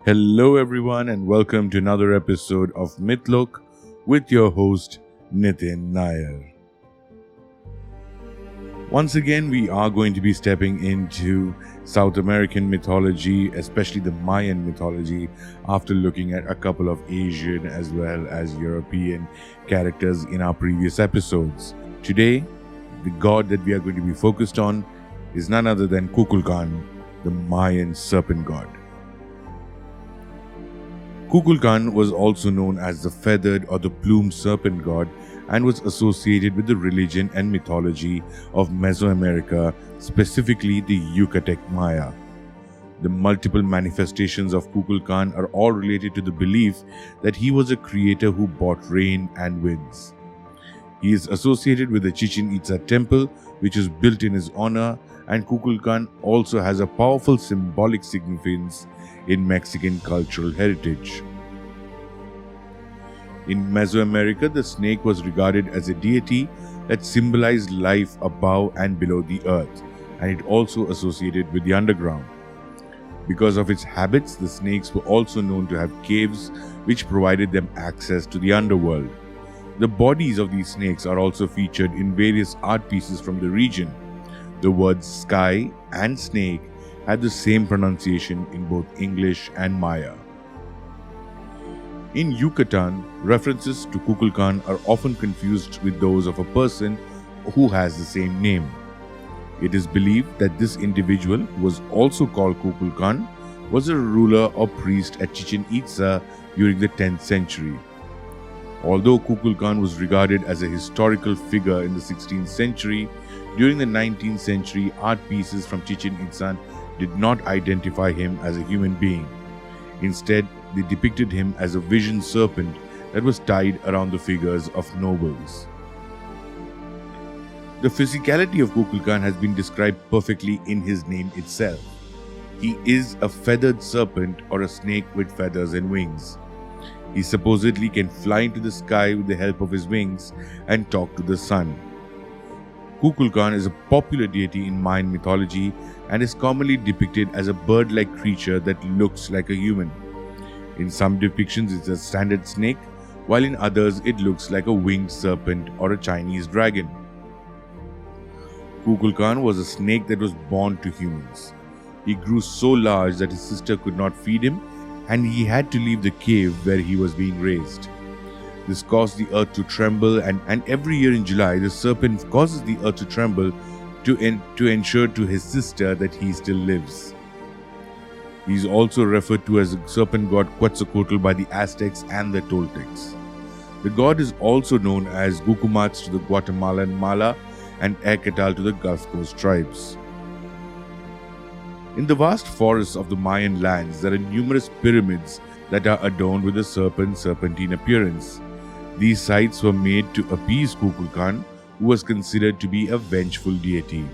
Hello, everyone, and welcome to another episode of Mythlook with your host Nitin Nair. Once again, we are going to be stepping into South American mythology, especially the Mayan mythology, after looking at a couple of Asian as well as European characters in our previous episodes. Today, the god that we are going to be focused on is none other than Kukulkan, the Mayan serpent god. Kukulkan was also known as the feathered or the plumed serpent god and was associated with the religion and mythology of Mesoamerica, specifically the Yucatec Maya. The multiple manifestations of Kukulkan are all related to the belief that he was a creator who brought rain and winds. He is associated with the Chichen Itza temple, which is built in his honor, and Kukulkan also has a powerful symbolic significance in Mexican cultural heritage. In Mesoamerica, the snake was regarded as a deity that symbolized life above and below the earth, and it also associated with the underground. Because of its habits, the snakes were also known to have caves which provided them access to the underworld. The bodies of these snakes are also featured in various art pieces from the region. The words sky and snake have the same pronunciation in both English and Maya. In Yucatan, references to Kukulkan are often confused with those of a person who has the same name. It is believed that this individual, who was also called Kukulkan, was a ruler or priest at Chichen Itza during the 10th century. Although Kukulkan was regarded as a historical figure in the 16th century, during the 19th century, art pieces from Chichen Itza did not identify him as a human being. Instead, they depicted him as a vision serpent that was tied around the figures of nobles. The physicality of Kukulkan has been described perfectly in his name itself. He is a feathered serpent or a snake with feathers and wings. He supposedly can fly into the sky with the help of his wings and talk to the sun. Kukulkan is a popular deity in Mayan mythology and is commonly depicted as a bird-like creature that looks like a human. In some depictions, it's a standard snake, while in others, it looks like a winged serpent or a Chinese dragon. Kukulkan was a snake that was born to humans. He grew so large that his sister could not feed him, and he had to leave the cave where he was being raised. This caused the earth to tremble, and every year in July, the serpent causes the earth to tremble to ensure to his sister that he still lives. He is also referred to as the serpent god Quetzalcoatl by the Aztecs and the Toltecs. The god is also known as Gukumats to the Guatemalan Mala and Ecatl to the Gulf Coast tribes. In the vast forests of the Mayan lands, there are numerous pyramids that are adorned with a serpentine appearance. These sites were made to appease Kukulkan, who was considered to be a vengeful deity.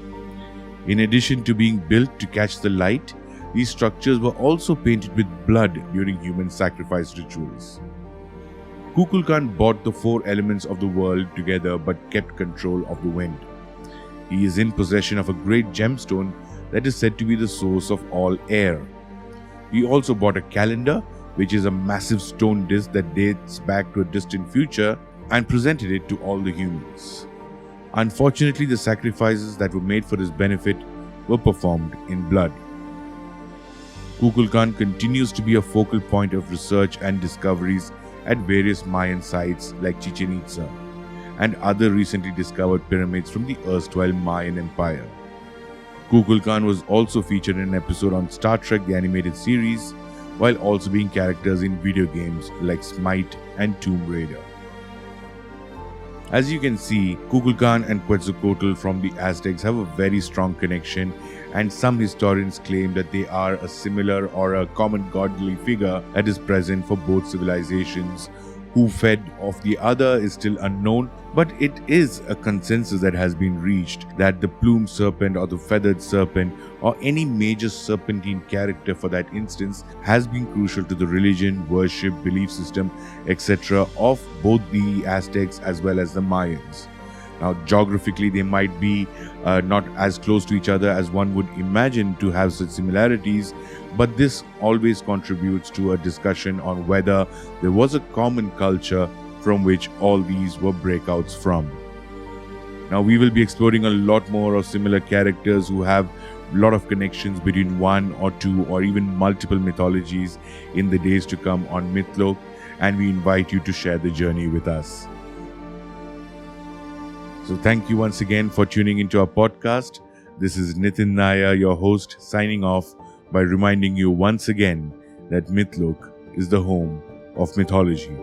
In addition to being built to catch the light, these structures were also painted with blood during human sacrifice rituals. Kukulkan brought the four elements of the world together but kept control of the wind. He is in possession of a great gemstone that is said to be the source of all air. He also bought a calendar, which is a massive stone disc that dates back to a distant future, and presented it to all the humans. Unfortunately, the sacrifices that were made for his benefit were performed in blood. Kukulkan continues to be a focal point of research and discoveries at various Mayan sites like Chichen Itza and other recently discovered pyramids from the erstwhile Mayan Empire. Kukulkan was also featured in an episode on Star Trek the Animated Series, while also being characters in video games like Smite and Tomb Raider. As you can see, Kukulkan and Quetzalcoatl from the Aztecs have a very strong connection, and some historians claim that they are a similar or a common godly figure that is present for both civilizations. Who fed off the other is still unknown, but it is a consensus that has been reached that the plumed serpent or the feathered serpent or any major serpentine character for that instance has been crucial to the religion, worship, belief system, etc. of both the Aztecs as well as the Mayans. Now, geographically, they might be not as close to each other as one would imagine to have such similarities, but this always contributes to a discussion on whether there was a common culture from which all these were breakouts from. Now, we will be exploring a lot more of similar characters who have a lot of connections between one or two or even multiple mythologies in the days to come on Mythloke, and we invite you to share the journey with us. So thank you once again for tuning into our podcast. This is Nitin Nair, your host, signing off by reminding you once again that Mythloke is the home of mythology.